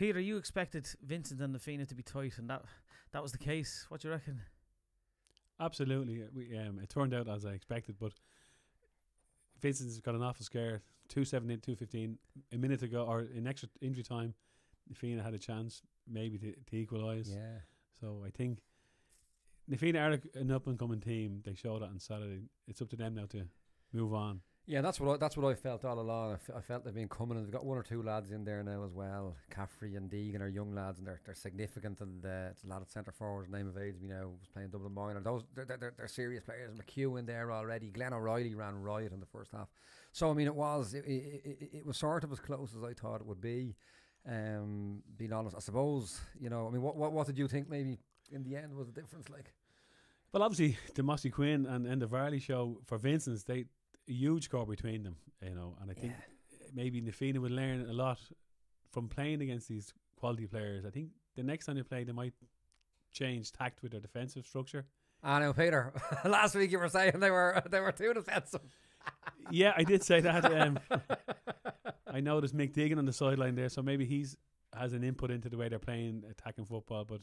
Peter, you expected Vincent and Nafina to be tight, and that was the case. What do you reckon? Absolutely. It turned out as I expected, but Vincent's got an awful scare. 2-17, 2-15. A minute ago, or in extra injury time, Nafina had a chance maybe to equalise. Yeah. So I think Nafina are an up and coming team. They showed that on Saturday. It's up to them now to move on. Yeah, that's what I felt all along. I felt they've been coming, and they've got one or two lads in there now as well. Caffrey and Deegan are young lads, and they're significant. And it's a lot of centre forwards. Name evades me now. Was playing Dublin minor. They're serious players. McHugh in there already. Glenn O'Reilly ran riot in the first half. So I mean, it was sort of as close as I thought it would be. Being honest, I suppose, I mean, what did you think? Maybe in the end was the difference like? Well, obviously the Mossy Quinn and the Varley show for Vincent's, a huge score between them, and I think maybe Nafina would learn a lot from playing against these quality players. I think the next time they play, they might change tact with their defensive structure. I know, Peter. Last week you were saying they were too defensive. Yeah, I did say that. I noticed Mick Deegan on the sideline there, so maybe has an input into the way they're playing attacking football. But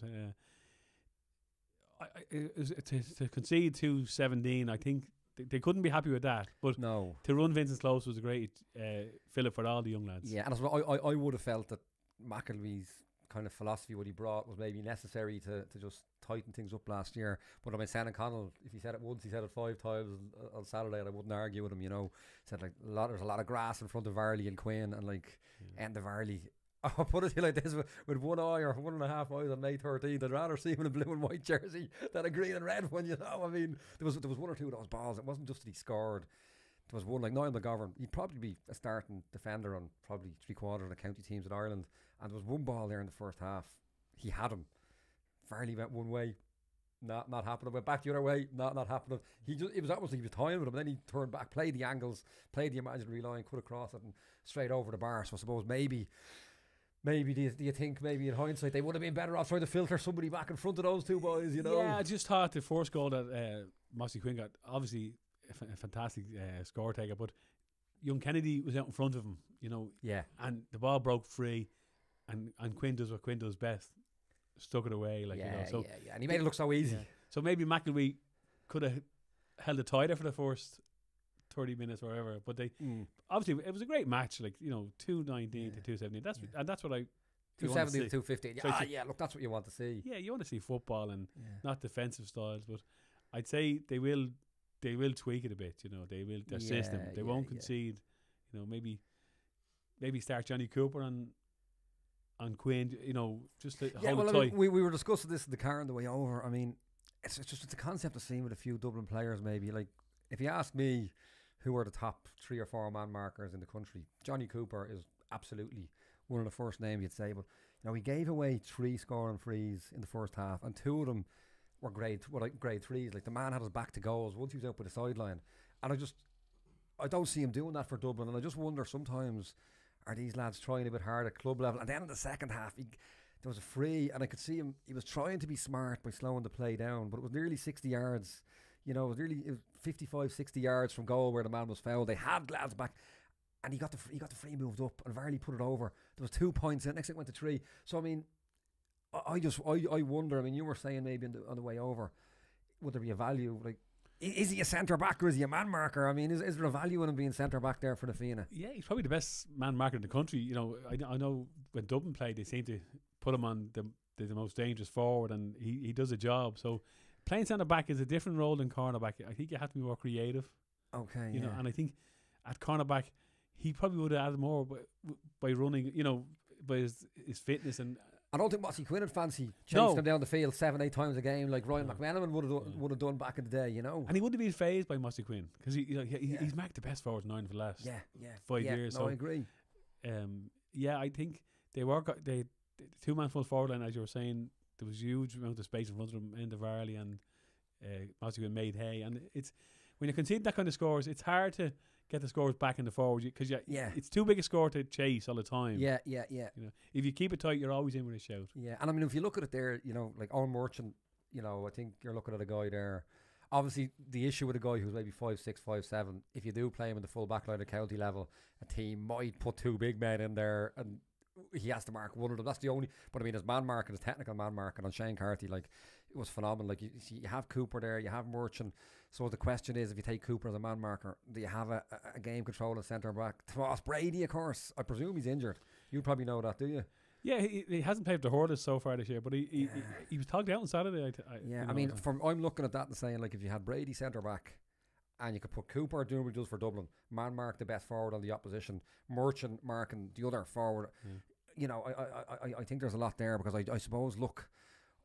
to concede 2-17, I think they couldn't be happy with that. But no, to run Vincent's close was a great fillip for all the young lads. Yeah, and I would have felt that McElwee's kind of philosophy, what he brought, was maybe necessary to just tighten things up last year. But I mean, Sam Connell, if he said it once, he said it 5 times on Saturday, and I wouldn't argue with him. Said like there's a lot of grass in front of Varley and Quinn, and like end of Varley. I'll put it to you like this, with one eye or 1.5 eyes on May 13th, I'd rather see him in a blue and white jersey than a green and red one. I mean, there was one or two of those balls. It wasn't just that he scored. There was one like Niall McGovern. He'd probably be a starting defender on probably 3/4 of the county teams in Ireland. And there was one ball there in the first half. He had him. Varley went one way, not happening. Went back the other way, not happening. It was almost like he was tying with him. Then he turned back, played the angles, played the imaginary line, cut across it, and straight over the bar. So I suppose maybe do you think maybe in hindsight they would have been better off trying to filter somebody back in front of those two boys? Yeah, I just thought the first goal that Mossy Quinn got, obviously a fantastic score taker, but young Kennedy was out in front of him, Yeah. And the ball broke free, and Quinn does what Quinn does best, stuck it away, So yeah, and he made it look so easy. Yeah. So maybe McElwee could have held it tighter for the first 30 minutes or whatever, but they obviously it was a great match, 2-19 to 2-17. That's what I 2-17 to 2-15. So look, that's what you want to see. Yeah, you want to see football and not defensive styles, but I'd say they will tweak it a bit. They will their system. They won't concede. Maybe start Johnny Cooper on Quinn. Just to hold it tight. We were discussing this in the car on the way over. I mean, it's just a concept of seeing with a few Dublin players. Maybe like if you ask me, who are the top 3 or 4 man markers in the country? Johnny Cooper is absolutely one of the first names you'd say. But he gave away 3 scoring frees in the first half, and 2 of them were grade 3s. Like the man had his back to goals once he was out by the sideline, and I don't see him doing that for Dublin. And I just wonder sometimes, are these lads trying a bit hard at club level? And then in the second half, there was a free, and I could see him. He was trying to be smart by slowing the play down, but it was nearly 60 yards. It was 55, 60 yards from goal where the man was fouled. They had lads back, and he got the free moved up, and Varley put it over. There was 2 points in it. Next thing it went to 3. So I mean, I wonder. I mean, you were saying maybe on the way over, would there be a value? Like, is he a centre back or is he a man marker? I mean, is there a value in him being centre back there for the Fianna? Yeah, he's probably the best man marker in the country. I know when Dublin played, they seem to put him on the most dangerous forward, and he does a job. So playing centre back is a different role than cornerback. I think you have to be more creative. Okay, and I think at cornerback he probably would have added more by running. By his fitness. And I don't think Mossy Quinn would fancy chasing him down the field 7-8 times a game like Ryan McMenamin would have done back in the day. And he wouldn't be phased by Mossy Quinn because he's marked the best forwards in Ireland for the last 5 years. No, I agree. I think they 2-man full forward line, as you were saying. There was a huge amount of space in front of them in the Varley, and Mossy Quinn made hay. And it's when you concede that kind of scores, it's hard to get the scores back in the forward because it's too big a score to chase all the time. Yeah. If you keep it tight, you're always in with a shout. Yeah, and I mean, if you look at it there, like Owen Merchant, I think you're looking at a guy there. Obviously, the issue with a guy who's maybe 5'6", 5'7", if you do play him in the full back line at county level, a team might put 2 big men in there, and he has to mark one of them. That's the only. But I mean, his man marking, his technical man marking on Shane Carthy, like it was phenomenal. Like you have Cooper there, you have Merchant. So the question is, if you take Cooper as a man marker, do you have a game control at centre back? Ross Brady, of course. I presume he's injured. You probably know that, do you? Yeah, he hasn't played the hardest so far this year, but he was talked out on Saturday. I mean, I'm looking at that and saying, like, if you had Brady centre back, and you could put Cooper doing what he does for Dublin, man mark the best forward on the opposition, Merchant marking the other forward. You know, I think there's a lot there, because I suppose, look,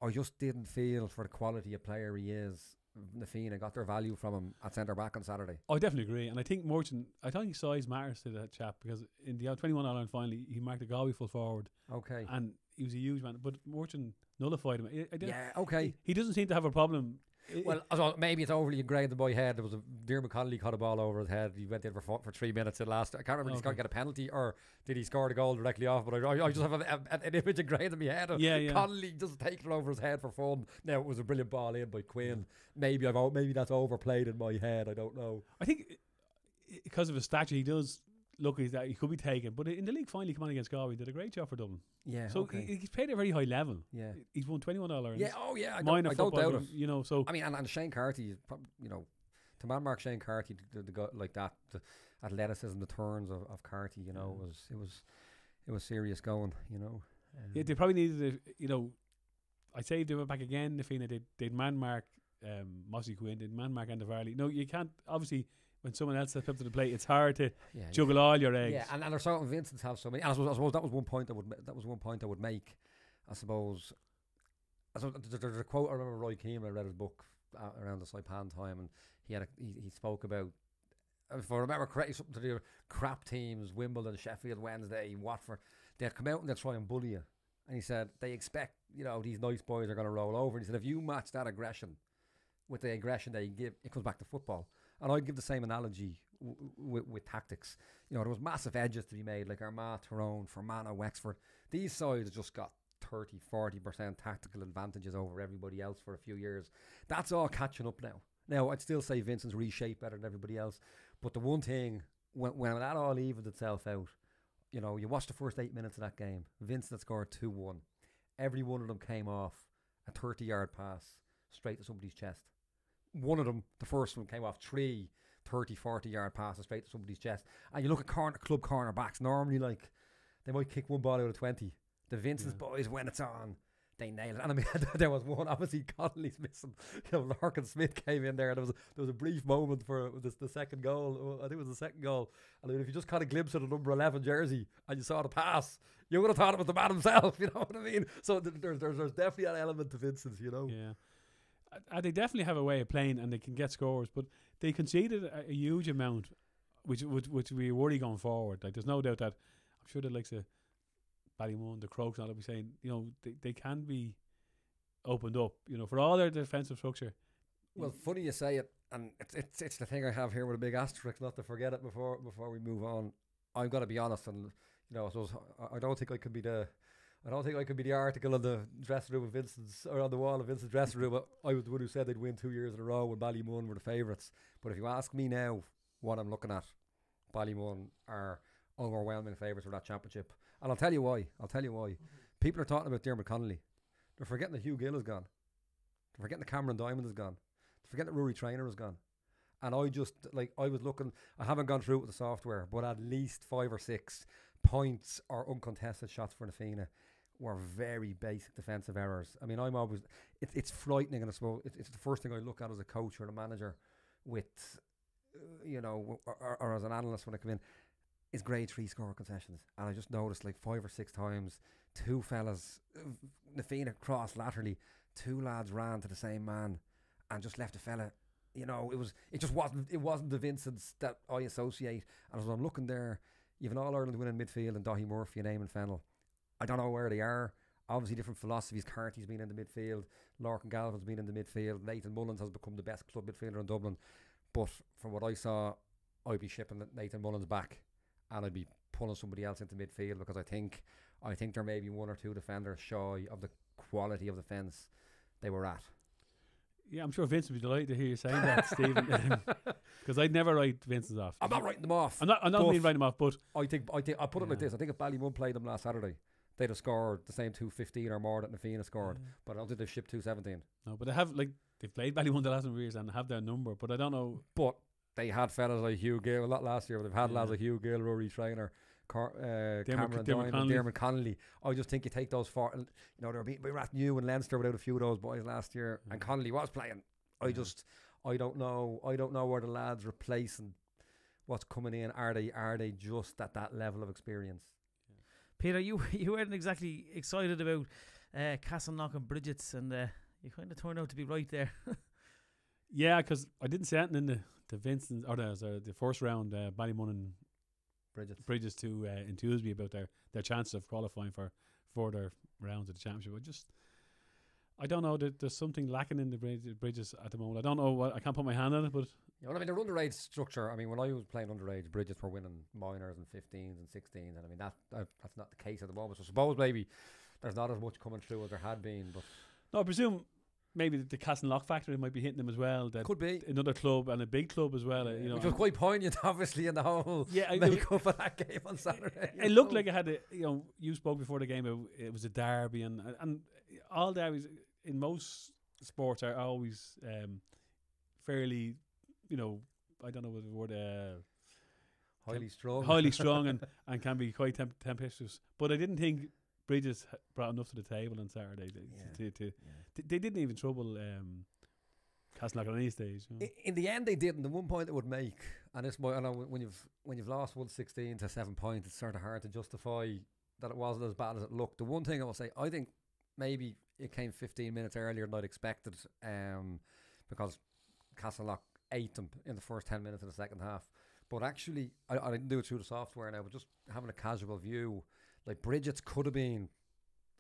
I just didn't feel for the quality of player he is. Nafina got their value from him at centre back on Saturday. I definitely agree, and I think Merchant, I think size matters to that chap, because in the 21 All-Ireland final he marked a Galway full forward. Okay. And he was a huge man, but Merchant nullified him. Yeah, okay. He doesn't seem to have a problem. Well, maybe it's overly ingrained in my head. There was Diarmuid Connolly caught a ball over his head. He went in for 3 minutes at last. I can't remember if he's going to get a penalty or did he score the goal directly off. But I just have an image ingrained in my head of Connolly just taking it over his head for fun. Now, it was a brilliant ball in by Quinn. Maybe that's overplayed in my head. I don't know. I think because of his stature, he does look like that he could be taken. But in the league final, he came on against Galway, did a great job for Dublin. Yeah. So he's played at a very high level. Yeah. He's won 21 All-Irelands. Yeah. Oh yeah. I don't doubt it. You know. So I mean, and Shane Carthy, you know, to man mark Shane Carthy, the guy like that, the athleticism, the turns of Carthy, you know, it was serious going. You know. Yeah, they probably needed you know, I'd say if they went back again, Nafina, they'd man mark Mossy Quinn, they'd man mark Andavarli. No, you can't, obviously. When someone else steps up to the plate, it's hard to juggle all your eggs. Yeah, and there's certain Vincents have so many. And I suppose that was one point I would make. I suppose there's a quote I remember Roy Keane. I read his book around the Saipan time, and he spoke about, if I remember correctly, something to do with crap teams, Wimbledon, Sheffield Wednesday, Watford. They'd come out and they'd try and bully you. And he said they expect, you know, these nice boys are going to roll over. And he said if you match that aggression with the aggression they give, it comes back to football. And I'd give the same analogy with tactics. You know, there was massive edges to be made, like Armagh, Tyrone, Fermanagh, Wexford. These sides just got 30-40% tactical advantages over everybody else for a few years. That's all catching up now. Now, I'd still say Vincent's reshaped better than everybody else. But the one thing, when that all evened itself out, you know, you watch the first 8 minutes of that game, Vincent scored 2-1. Every one of them came off a 30-yard pass straight to somebody's chest. One of them, the first one, came off 3 30-40-yard passes straight to somebody's chest. And you look at club cornerbacks, normally, like, they might kick one ball out of 20. The Vincent's boys, when it's on, they nail it. And I mean, there was one, obviously Connolly's missing. You know, Larkin Smith came in there. There was a brief moment for the second goal. I think it was the second goal. And I mean, if you just caught a glimpse of the number 11 jersey and you saw the pass, you would have thought it was the man himself. You know what I mean? So there's definitely an element to Vincent's, you know. Yeah. They definitely have a way of playing and they can get scores, but they conceded a huge amount, which we worry going forward. Like, there's no doubt that I'm sure the likes of Ballymun, the Crokes, and all, will be saying, you know, they can be opened up, you know, for all their defensive structure. Well, funny you say it, and it's the thing I have here with a big asterisk, not to forget it before we move on. I've got to be honest, and you know, I suppose I don't think I could be the article on the dressing room of Vincent's, or on the wall of Vincent's dressing room. I was the one who said they'd win 2 years in a row when Ballymun were the favourites. But if you ask me now what I'm looking at, Ballymun are overwhelming favourites for that championship. And I'll tell you why. People are talking about Diarmuid Connolly. They're forgetting that Hugh Gill is gone. They're forgetting that Cameron Diamond is gone. They're forgetting that Rory Traynor is gone. And I just, like, I was looking, I haven't gone through it with the software, but at least 5 or 6 points or uncontested shots for Nafina were very basic defensive errors. I mean, I'm always, it's frightening, and I suppose it's the first thing I look at as a coach or a manager with, you know, or as an analyst when I come in, is grade 3 score concessions. And I just noticed like 5 or 6 times, 2 fellas, Nafina crossed laterally, 2 lads ran to the same man and just left a fella. You know, it wasn't the Vincents that I associate. And as I'm looking there, you have an All-Ireland winning midfield and Daithí Murphy and Eamon Fennell. I don't know where they are. Obviously different philosophies. Carty's been in the midfield, Lorcan Galvin's been in the midfield, Nathan Mullins has become the best club midfielder in Dublin. But from what I saw, I'd be shipping Nathan Mullins back and I'd be pulling somebody else into midfield, because I think there may be 1 or 2 defenders shy of the quality of defence they were at. Yeah, I'm sure Vince would be delighted to hear you saying that, Stephen. Because I'd never write Vince's off. I'm not writing them off. I'm not mean writing them off, but I think I'll put it like this. I think if Ballymun played them last Saturday, they'd have scored the same 215 or more that Nafina scored. But I don't think they've shipped 217. no, but they've played Ballymun the last number of years and have their number, but I don't know. But they had fellas like Hugh Gill, not last year, but they've had lads like Hugh Gill, Rory Traynor, Cameron Diamond, Dermot Connolly. I just think you take those four. You know, they were beaten by Rathnew and Leinster without a few of those boys last year, and Connolly was playing. I don't know where the lads replacing what's coming in. Are they just at that level of experience? Peter, you weren't exactly excited about Castleknock and Bridget's, and you kind of turned out to be right there. Yeah, because I didn't see anything in the Vincent or the first round, Ballymun and Bridges to enthuse me about their chances of qualifying for further rounds of the championship. I don't know. There's something lacking in the Bridges at the moment. I don't know what. I can't put my hand on it, but you know what I mean. Their underage structure. I mean, when I was playing underage, Bridges were winning minors and 15s and 16s, and I mean that's not the case at the moment. So I suppose maybe there's not as much coming through as there had been. But no, I presume maybe the Castleknock factor might be hitting them as well. That could be another club and a big club as well. You know, which was quite poignent, obviously, in the whole makeup of that game on Saturday. It looked like it had you spoke before the game. It was a derby, and all derbies in most sports are always fairly, I don't know what the word, highly strong and can be quite tempestuous. But I didn't think Bridges brought enough to the table on Saturday. They didn't even trouble Castleknock at any stage. You know? In the end, they didn't. The one point it would make, and it's I know when you've lost 116 to 7 points, it's sort of hard to justify that it wasn't as bad as it looked. The one thing I will say, I think maybe it came 15 minutes earlier than I'd expected, because Castleknock ate them in the first 10 minutes of the second half. But actually, I didn't do it through the software now, but just having a casual view, like Bridget's could have been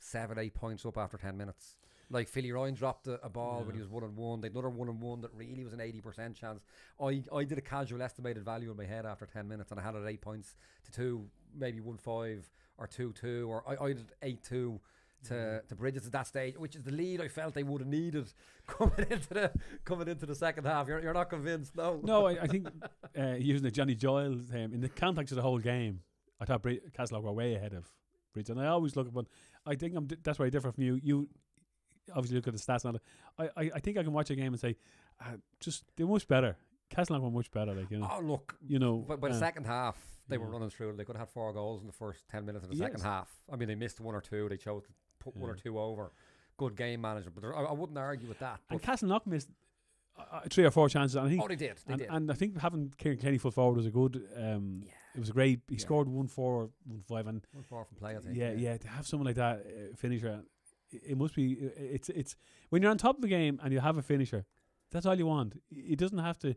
7-8 points up after 10 minutes. Like Philly Ryan dropped a ball when he was 1-1. They had another 1-1 that really was an 80% chance. I did a casual estimated value in my head after 10 minutes, and I had it 8 points to 2, maybe 1-5 or 2-2, or I did 8-2 to Bridges at that stage, which is the lead I felt they would have needed coming into the second half. You're not convinced, no? No, I think using the Johnny Giles in the context of the whole game, I thought Castleknock were way ahead of Bridges, and I always look at. I think that's where I differ from you. You obviously look at the stats and all that. I think I can watch a game and say, just they're much better. Castleknock were much better. Oh look, by the second half they were running through. They could have had 4 goals in the first 10 minutes of the second half. I mean, they missed 1 or 2. They chose to put 1 or 2 over. Good game management, but I wouldn't argue with that. And Castleknock missed 3 or 4 chances. And I think, they did. And I think having Kieran Kenny full forward was a good. It was a great. He scored 1-4, 1-5, and 1-4 from play. I think. Yeah. To have someone like that finisher, it must be. It's when you're on top of the game and you have a finisher, that's all you want. It doesn't have to.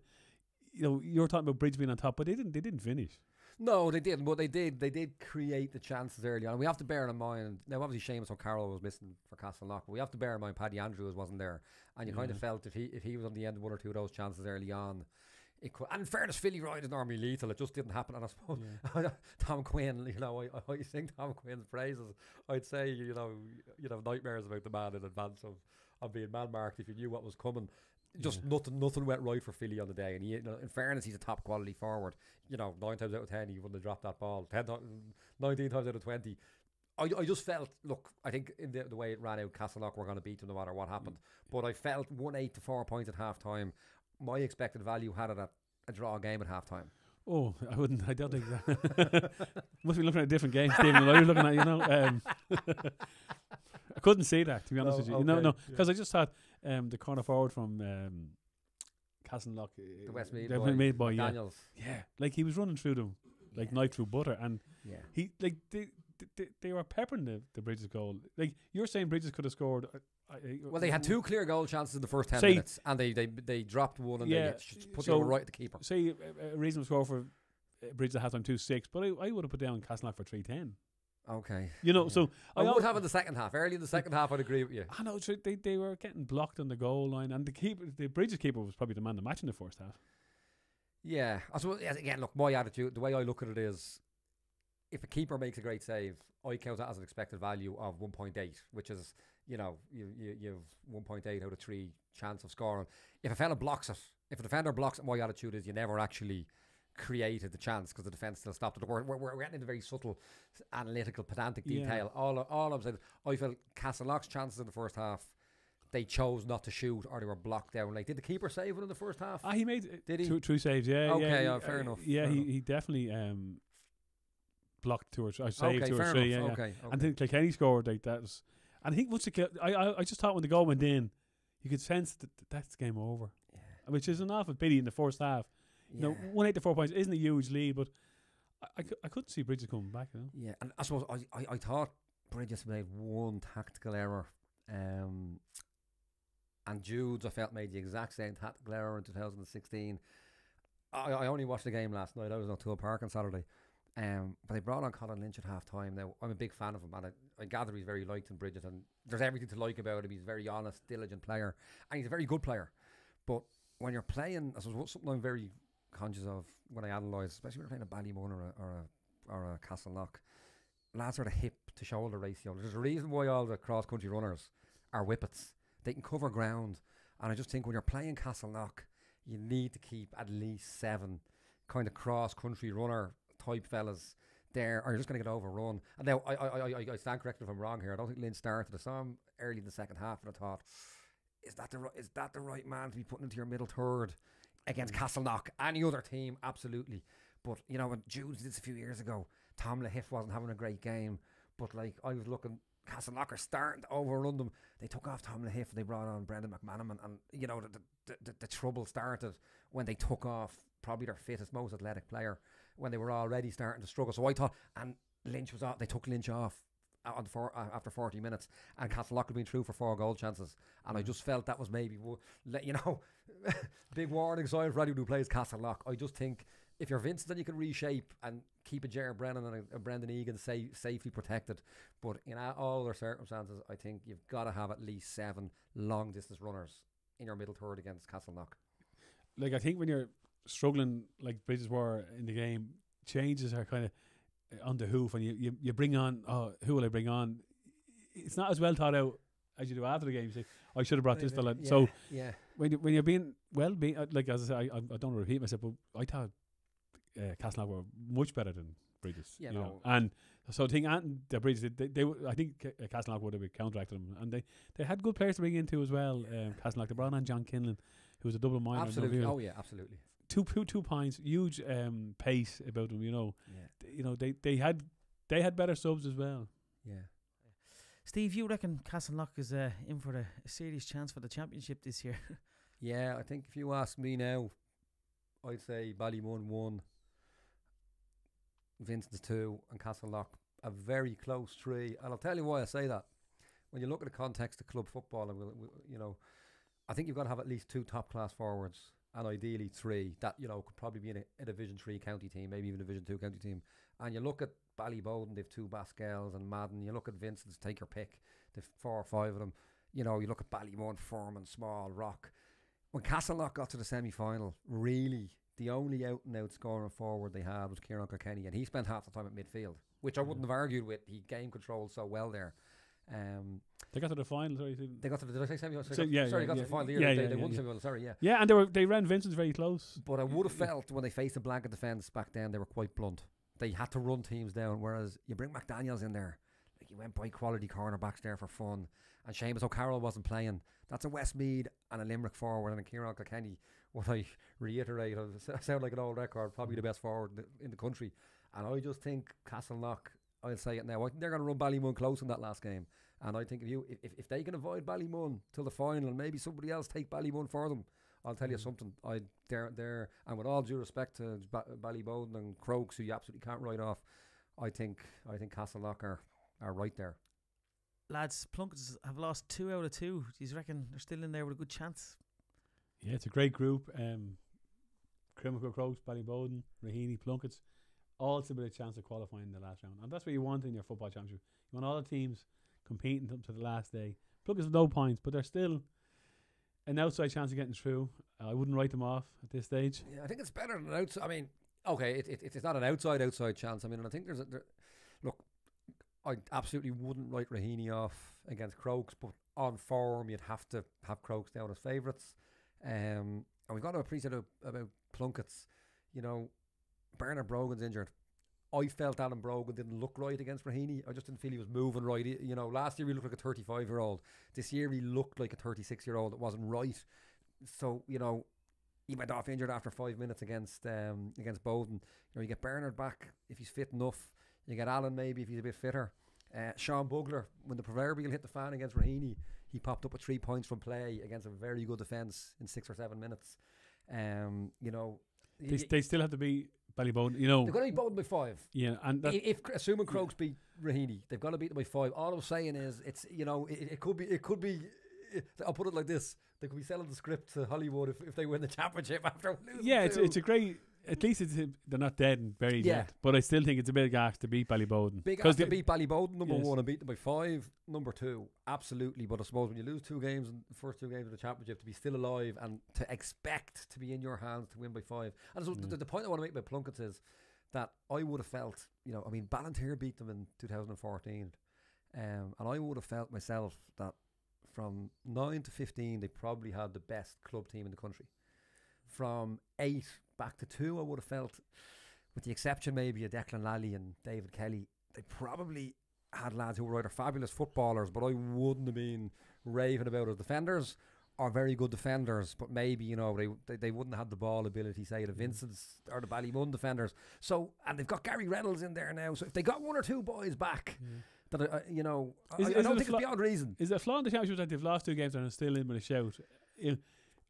You're talking about Bridge being on top, but they didn't finish. No, they didn't, but they did create the chances early on. And we have to bear in mind, now obviously Seamus O'Carroll was missing for Castleknock, but we have to bear in mind Paddy Andrews wasn't there, and you kind of felt if he was on the end of 1 or 2 of those chances early on, it could. And in fairness, Philly Ryan is normally lethal. It just didn't happen. And I suppose Tom Quinn, I sing Tom Quinn's praises. I'd say you'd have nightmares about the man in advance of being man marked if you knew what was coming. Just nothing went right for Philly on the day, and he, in fairness, he's a top quality forward. 9 times out of 10 he wouldn't have dropped that ball. 19 times out of 20. I just felt, look, I think in the way it ran out, Castleknock were going to beat them no matter what happened. But I felt 1-8 to 4 points at half time. My expected value had it at a draw game at half time. Oh, I don't think that. Must be looking at a different game, Stephen, than I was looking at, I couldn't see that, to be honest with you. Okay. No, because I just thought the corner forward from Castleknock, the Westmead boy, Daniels. Yeah, like he was running through them like knife through butter, and he like they were peppering the Bridges goal. Like you're saying, Bridges could have scored. Well, they had 2 clear goal chances in the first 10 minutes, and they dropped one and they put the other right at the keeper. Say a reasonable score for Bridges at half time 2-6, but I would have put down Castleknock for 3-10. Okay. So I would have in the second half. Early in the second half, I'd agree with you. I know they were getting blocked on the goal line, and the Bridges keeper was probably the man of the match in the first half. Yeah. I suppose, again, look, my attitude, the way I look at it is, if a keeper makes a great save, I count that as an expected value of 1.8, which is, you know, you've 1.8 out of 3 chance of scoring. If a fella blocks it, if a defender blocks it, my attitude is you never actually created the chance because the defence still stopped it. We're getting into very subtle, analytical, pedantic detail. All I'm saying, I felt Castleknock's chances in the first half, they chose not to shoot or they were blocked down. Like, did the keeper save it in the first half? He made did he? Two saves, yeah. Okay, yeah, fair enough. Yeah, fair enough. he definitely blocked 2 or 3, saved 2 or fair 3. enough. Yeah, Okay. And then Kilkenny scored like that. And I think once I just thought when the goal went in, you could sense that that's game over. Yeah. Which is an awful pity in the first half. You know, 184 points isn't a huge lead, but I couldn't see Bridges coming back. You know? Yeah, and I suppose I thought Bridges made one tactical error, and Jude's I felt made the exact same tactical error in 2016. I only watched the game last night. I was in O'Toole Park on Saturday, but they brought on Colin Lynch at half time. Now I'm a big fan of him, and I gather he's very liked in Bridges, and there's everything to like about him. He's a very honest, diligent player, and he's a very good player. But when you're playing, I suppose something I'm very conscious of when I analyse, especially when you're playing a Ballymun or a Castleknock, lads are the hip to shoulder ratio. There's a reason why all the cross country runners are whippets. They can cover ground, and I just think when you're playing Castleknock, you need to keep at least 7 kind of cross country runner type fellas there, or you're just going to get overrun. And now I stand corrected if I'm wrong here. I don't think Lynch started. I saw him early in the second half, and I thought, is that the right man to be putting into your middle third against Castleknock? Any other team, absolutely. But you know, when Jude did this a few years ago, Tom Lahiff wasn't having a great game. But like, I was looking, Castleknock are starting to overrun them. They took off Tom Lahiff and they brought on Brendan McManaman, and you know, the trouble started when they took off probably their fittest, most athletic player, when they were already starting to struggle. So I thought, and Lynch was off. They took Lynch off after 40 minutes, and Castleknock had been through for 4 goal chances, and I just felt that was maybe, you know, big warning sign for anyone who plays Castleknock. I just think if you're Vincent, then you can reshape and keep a Ger Brennan and a Brendan Egan safely protected. But in all their circumstances, I think you've got to have at least 7 long distance runners in your middle third against Castleknock. Like, I think when you're struggling like Bridges were in the game, changes are kind of on the hoof, and you bring on, who will I bring on? It's not as well thought out as you do after the game. You say, I should have brought this fella. Yeah, so yeah, when you're being like, as I say, I don't want to repeat myself, but I thought Castleknock were much better than Bridges. Yeah, you know? And so I think the Bridges, I think Castleknock would have counteracted them, and they had good players to bring in too as well. Castleknock, they brought on John Kinlan, who was a double minor. absolutely. Oh yeah, absolutely. 2 points, huge pace about them. You know, Yeah. you know they had better subs as well. Yeah. Steve, you reckon Castleknock is in for a serious chance for the championship this year? Yeah, I think if you ask me now, I'd say Ballymun 1, Vincent's 2, and Castleknock a very close 3. And I'll tell you why I say that. When you look at the context of club football, and you know, I think you've got to have at least 2 top class forwards, and ideally 3 that, you know, could probably be in a Division 3 county team, maybe even a Division 2 county team. And you look at Ballybowden, they've 2 Bascals and Madden. You look at Vincent's, take your pick, they've 4 or 5 of them. You know, you look at Ballymun, Foreman, Small, Rock. When Castleknock got to the semi-final, really the only out-and-out scoring forward they had was Kieran Kilkenny, and he spent half the time at midfield, which I wouldn't have argued with. He game controlled so well there. They got to the final. Sorry, they got to the, did I say semi-final? So, yeah, sorry, yeah, got to yeah. the final. They won semi-final. Sorry, yeah. Yeah, and they ran Vincent's very close. But I would have felt when they faced a blanket defence back then, they were quite blunt. They had to run teams down, whereas you bring McDaniels in there, like you went by quality cornerbacks there for fun, and Seamus O'Carroll wasn't playing. That's a Westmeath and a Limerick forward, and a Kieran Kilkenny. What I reiterate, I sound like an old record, probably the best forward in the country. And I just think Castleknock, I'll say it now, I think they're going to run Ballymun close in that last game. And I think if they can avoid Ballymun till the final, and maybe somebody else take Ballymun for them, I'll tell you something. They're and with all due respect to Ballybowden and Crokes, who you absolutely can't write off, I think Castleknock are right there. Lads, Plunkets have lost 2 out of 2. Do you reckon they're still in there with a good chance? Yeah, it's a great group. Crimmico, Crokes, Ballybowden, Raheny, Plunkets, all still with a chance of qualifying in the last round. And that's what you want in your football championship. You want all the teams competing up to the last day. Plunkets have no points, but they're still an outside chance of getting through. I wouldn't write them off at this stage. Yeah, I think it's better than an outside. I mean, okay, it's not an outside chance. I mean, and I think I absolutely wouldn't write Raheny off against Crokes, but on form you'd have to have Crokes down as favourites. And we've got to appreciate about Plunkett's. You know, Bernard Brogan's injured. I felt Alan Brogan didn't look right against Raheny. I just didn't feel he was moving right. You know, last year he looked like a 35-year-old. This year he looked like a 36-year-old that wasn't right. So, you know, he went off injured after 5 minutes against Bowden. You know, you get Bernard back if he's fit enough. You get Alan maybe if he's a bit fitter. Sean Bugler, when the proverbial hit the fan against Raheny, he popped up with 3 points from play against a very good defence in 6 or 7 minutes. You know, they still have to be Ballybowden. You know, they've got to beat Bowden by 5. Yeah, and if assuming Crokes beat Raheny, they've got to beat them by 5. All I'm saying is, it's, you know, it could be. I'll put it like this: they could be selling the script to Hollywood if they win the championship after losing. Yeah, it's a great. At least they're not dead and buried yet. But I still think it's a big ask to beat Ballybowden. Big ask to beat Ballybowden, number one, and beat them by 5. Number 2, absolutely. But I suppose when you lose 2 games in the first 2 games of the championship, to be still alive and to expect to be in your hands to win by 5. And so the point I want to make about Plunkett's is that I would have felt, you know, I mean, Ballantyre beat them in 2014. And I would have felt myself that from 9 to 15, they probably had the best club team in the country. From 8 back to 2, I would have felt, with the exception maybe of Declan Lally and David Kelly, they probably had lads who were either fabulous footballers, but I wouldn't have been raving about as defenders, or very good defenders, but maybe, you know, they wouldn't have the ball ability, say, the Vincents or the Ballymun defenders. So, and they've got Gary Reynolds in there now, so if they got 1 or 2 boys back, that you know, I don't think it's beyond reason. Is it a flaw in the championship that they've lost 2 games and are still in with a shout?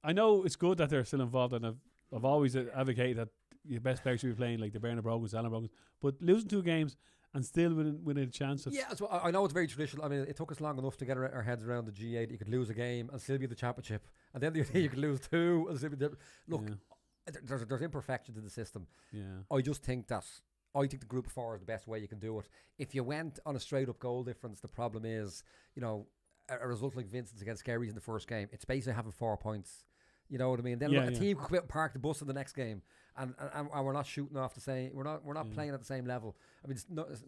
I know it's good that they're still involved, and I've always advocated that your best players should be playing like the Bernard Brogans, Alan Brogans, but losing 2 games and still winning a chance of... Yeah, so I know it's very traditional. I mean, it took us long enough to get our heads around the G8. You could lose a game and still be in the championship, and then the other day you could lose 2 and still be different. Look, there's imperfections in the system. Yeah, I just think that the group of 4 is the best way you can do it. If you went on a straight up goal difference, the problem is, you know, a result like Vincent's against Skerries in the first game, it's basically having 4 points. You know what I mean? Then a team could come out and park the bus in the next game, and we're not shooting off the same. We're not playing at the same level. I mean,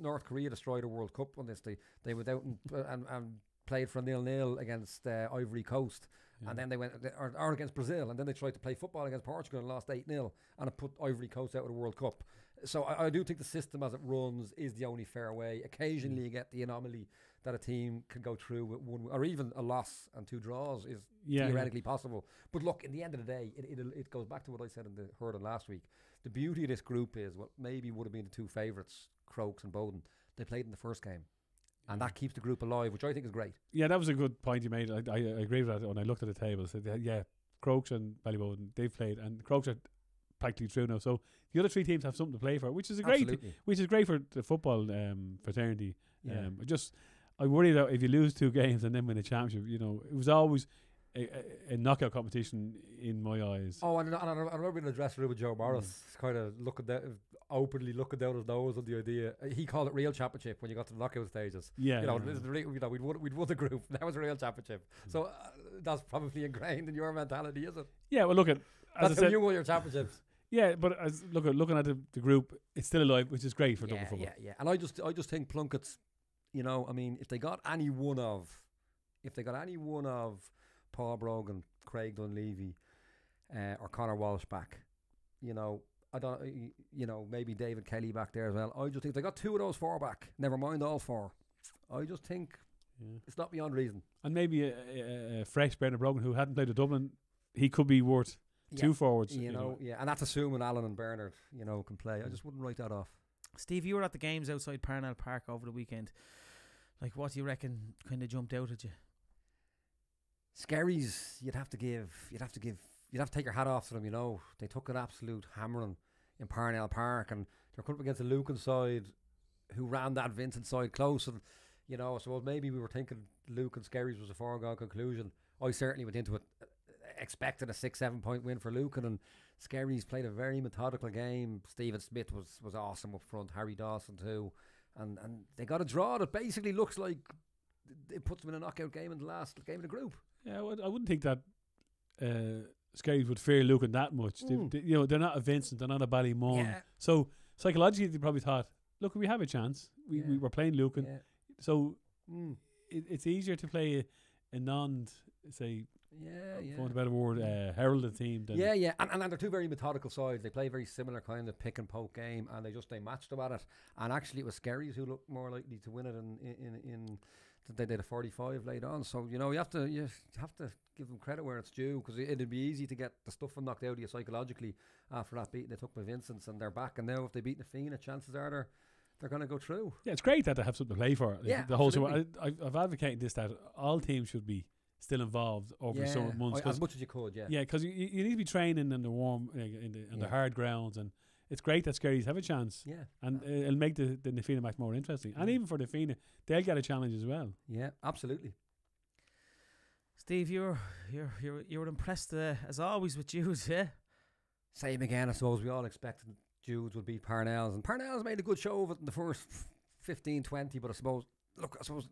North Korea destroyed a World Cup on this. They went out and played for a 0-0 against Ivory Coast, and then they went or against Brazil, and then they tried to play football against Portugal and lost 8-0, and it put Ivory Coast out of the World Cup. So I do think the system as it runs is the only fair way. Occasionally you get the anomaly that a team can go through with 1 or even a loss and 2 draws is theoretically possible. But look, in the end of the day, it goes back to what I said in the hurling last week. The beauty of this group is what maybe would have been the 2 favourites, Crokes and Bowden. They played in the first game, and that keeps the group alive, which I think is great. Yeah, that was a good point you made. I agree with that. When I looked at the table, I said, Crokes and Ballybowden, they've played, and Crokes are practically through now. So the other 3 teams have something to play for, which is great for the football fraternity. I worry that if you lose 2 games and then win a championship, you know, it was always a knockout competition in my eyes. Oh, and I remember being in the dressing room with Joe Morris, kind of openly looking down his nose on the idea. He called it real championship when you got to the knockout stages. Yeah, you know, we'd won the group. That was a real championship. So that's probably ingrained in your mentality, is it? Yeah. Well, look at that's how you won your championships. Yeah, but looking at the group, it's still alive, which is great for double football. Yeah. And I just think Plunkett's, you know, I mean, if they got any one of Paul Brogan, Craig Dunleavy, or Conor Walsh back, you know, I don't, you know, maybe David Kelly back there as well. I just think they got 2 of those 4 back. Never mind all 4. I just think it's not beyond reason. And maybe a fresh Bernard Brogan who hadn't played at Dublin, he could be worth 2 forwards. You know, and that's assuming Alan and Bernard, you know, can play. I just wouldn't write that off. Steve, you were at the games outside Parnell Park over the weekend. Like, what do you reckon kind of jumped out at you? Skerries, you'd have to take your hat off to them, you know. They took an absolute hammering in Parnell Park, and they're coming up against the Lucan side who ran that Vincent side close, and, you know, so maybe we were thinking Lucan Skerries was a foregone conclusion. I certainly went into it expecting a 6-7 point win for Lucan, and Skerries played a very methodical game. Stephen Smith was awesome up front, Harry Dawson too, and they got a draw that basically looks like it puts them in a knockout game in the last game of the group. Yeah, I wouldn't think that Skerries would fear Lucan that much. They, you know, they're not a Vincent, they're not a Ballymun. So psychologically they probably thought, look, we have a chance. We were playing Lucan. So it's easier to play a non, say, for want of a better word, heralded team. Than and they're two very methodical sides. They play very similar kind of pick and poke game, and they matched them at it. And actually, it was Skerries who looked more likely to win it in they did a 45 late on. So you have to give them credit where it's due, because it'd be easy to get the stuff knocked out of you psychologically after that beating they took by Vincent's, and they're back. And now if they beat the Fina, chances are they're going to go through. Yeah, it's great that they have something to play for. The whole. So I've advocated this, that all teams should be still involved over the summer months, as much as you could. Yeah, because you need to be training in the warm, in the hard grounds, and it's great that Skerries have a chance. Yeah, and it'll make the Fina match more interesting, and even for the Fina, they'll get a challenge as well. Yeah, absolutely. Steve, you were impressed as always with Jude's, yeah. Same again, I suppose. We all expected Jude's would beat Parnell's, and Parnell's made a good show of it in the first 15-20. But I suppose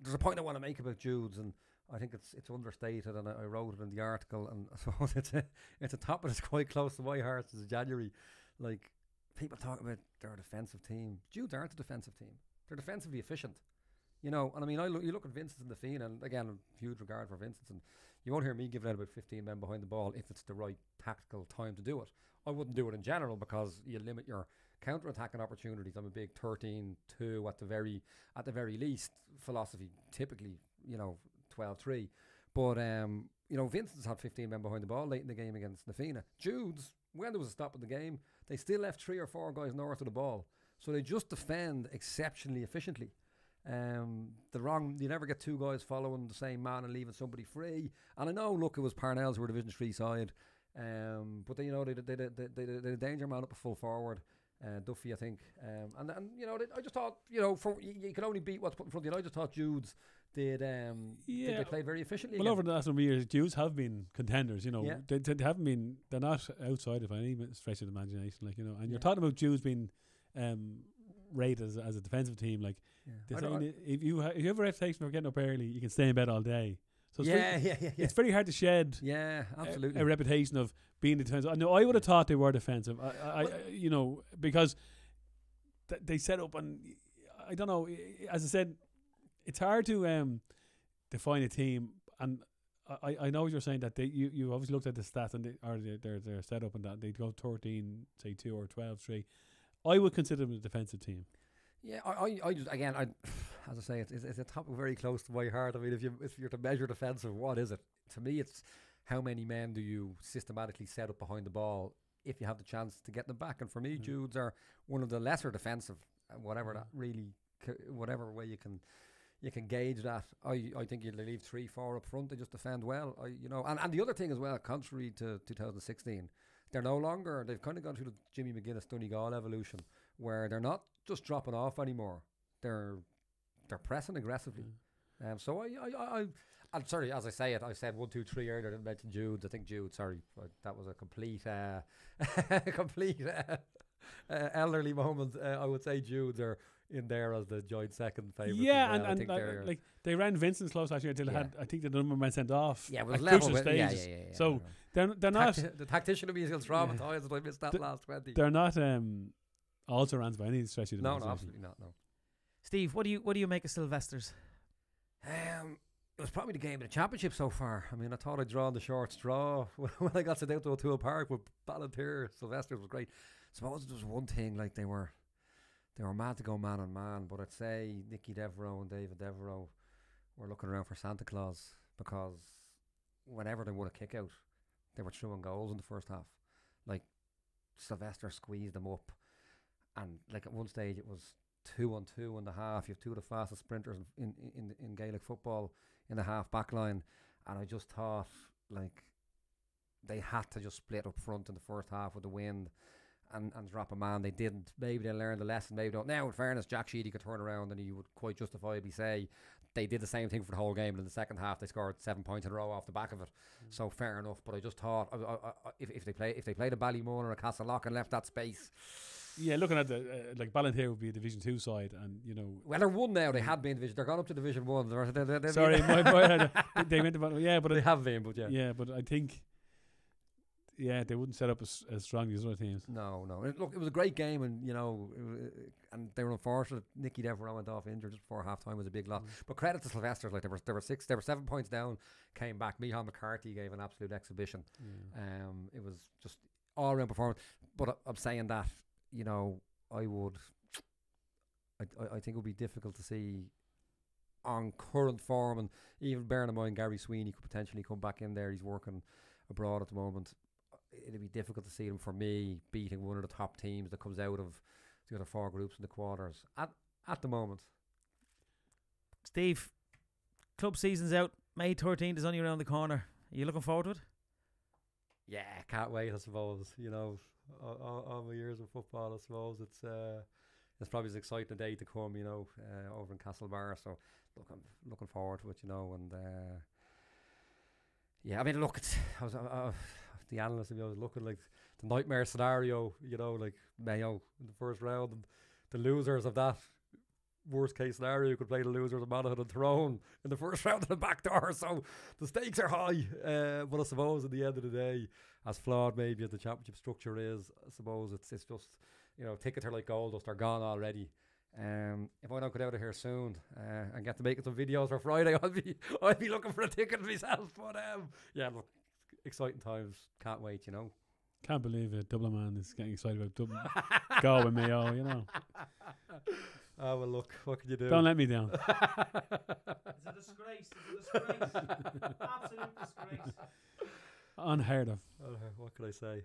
there's a point I want to make about Jude's, and I think it's understated, and I wrote it in the article, and I suppose it's a topic that's quite close to my heart since January. Like, people talk about their defensive team. Jude's aren't a defensive team. They're defensively efficient. And I mean, you look at Vincent and the Fina, and again, huge regard for Vincent, and you won't hear me giving out about 15 men behind the ball if it's the right tactical time to do it. I wouldn't do it in general, because you limit your counter-attacking opportunities. I'm a big 13-2 at the very least philosophy, typically, 12-3. But, Vincent's had 15 men behind the ball late in the game against Nafina. Jude's, when there was a stop in the game, they still left 3 or 4 guys north of the ball. So they just defend exceptionally efficiently. You never get 2 guys following the same man and leaving somebody free. And I know, look, it was Parnell's who were Division 3 side. But they the danger man up a full forward. Duffy, I think. I just thought, you can only beat what's put in front of you. I just thought Jude's they played very efficiently. Well, over the last number of years, Jude's have been contenders. They haven't been. They're not outside of any stretch of the imagination. And you're talking about Jude's being rated as a defensive team. Like, if you have a reputation for getting up early, you can stay in bed all day. So it's very hard to shed. Yeah, absolutely. A reputation of being defensive. I would have thought they were defensive. Because they set up, and I don't know. As I said, it's hard to define a team, and I know what you're saying, that you obviously looked at the stats and their setup, and that they'd go 13, say 2 or 12-3. I would consider them a defensive team. Yeah, I just, again, as I say, it's a topic very close to my heart. I mean, if you're to measure defensive, what is it? To me, it's how many men do you systematically set up behind the ball if you have the chance to get them back. And for me, Jude's are one of the lesser defensive, whatever that really, whatever way you can gauge that. I think you leave 3-4 up front. They just defend well. And the other thing as well, contrary to 2016, they've kind of gone through the Jimmy McGuinness Donegal evolution, where they're not just dropping off anymore. They're pressing aggressively. So I'm sorry, as I say it, I said 1, 2, 3 earlier. I didn't mention Jude. I think Jude. Sorry, that was a complete elderly moment. I would say Jude are in there as the joint second favourite. Yeah, well. and they ran Vincent's close last year until I think the number man sent off. Yeah, it was level with, stages. So they're not. The tactician of me is still traumatised that I missed that last 20. They're not also rans by any stretch of the No, absolutely not. No. Steve, what do you make of Sylvester's? It was probably the game of the championship so far. I mean, I thought I'd drawn the short straw when I got sent out to O'Toole Park with Ballantyre. Sylvester's was great. I suppose there was one thing, like they were mad to go man on man, but I'd say Nicky Devereaux and David Devereaux were looking around for Santa Claus, because whenever they won a kick out, they were throwing goals in the first half. Like, Sylvester squeezed them up, and like at one stage it was 2-on-2 in the half. You have 2 of the fastest sprinters in Gaelic football in the half back line, and I just thought, like, they had to just split up front in the first half with the wind and drop a man. They didn't. Maybe they learned the lesson, maybe don't. Now, in fairness, Jack Sheedy could turn around and he would quite justifiably say they did the same thing for the whole game, and in the second half they scored 7 points in a row off the back of it. So fair enough, but I just thought if they played a Ballymun or a Castleknock and left that space. Yeah, looking at the like Ballantyre would be a Division 2 side, and well, they're 1 now. They had been Division. They're gone up to Division 1. Sorry, my boy, they went to but they have been, but yeah, but I think they wouldn't set up as strongly as other teams. No. Look, it was a great game, and and they were unfortunate. Nicky Devereaux went off injured just before half time. Was a big loss. But credit to Sylvester's, like they were 7 points down, came back. Michal McCarthy gave an absolute exhibition. It was just all round performance. But I'm saying that, I think it would be difficult to see on current form, and even bearing in mind Gary Sweeney could potentially come back in there. He's working abroad at the moment. It'd be difficult to see him, for me, beating one of the top teams that comes out of the other 4 groups in the quarters at the moment. Steve, club season's out. May 13th is only around the corner. Are you looking forward to it? Yeah, can't wait. I suppose all my years of football, I suppose it's probably as exciting a day to come. Over in Castlebar. So look, I'm looking forward to it. And yeah, I mean, look, I was the analyst. I was looking like the nightmare scenario. Like Mayo in the first round, and the losers of that worst case scenario could play the losers of Monaghan and Tyrone in the first round of the back door. So the stakes are high. But I suppose at the end of the day, as flawed maybe as the championship structure is, I suppose it's just tickets are like gold dust. They're gone already. If I don't get out of here soon and get to make some videos for Friday, I'll be looking for a ticket myself. But yeah, look, exciting times. Can't wait. Can't believe it. Dublin man is getting excited about Dublin. Go with Mayo. Oh, well, look, what can you do? Don't let me down. It's a disgrace. Absolute disgrace. Unheard of. What can I say?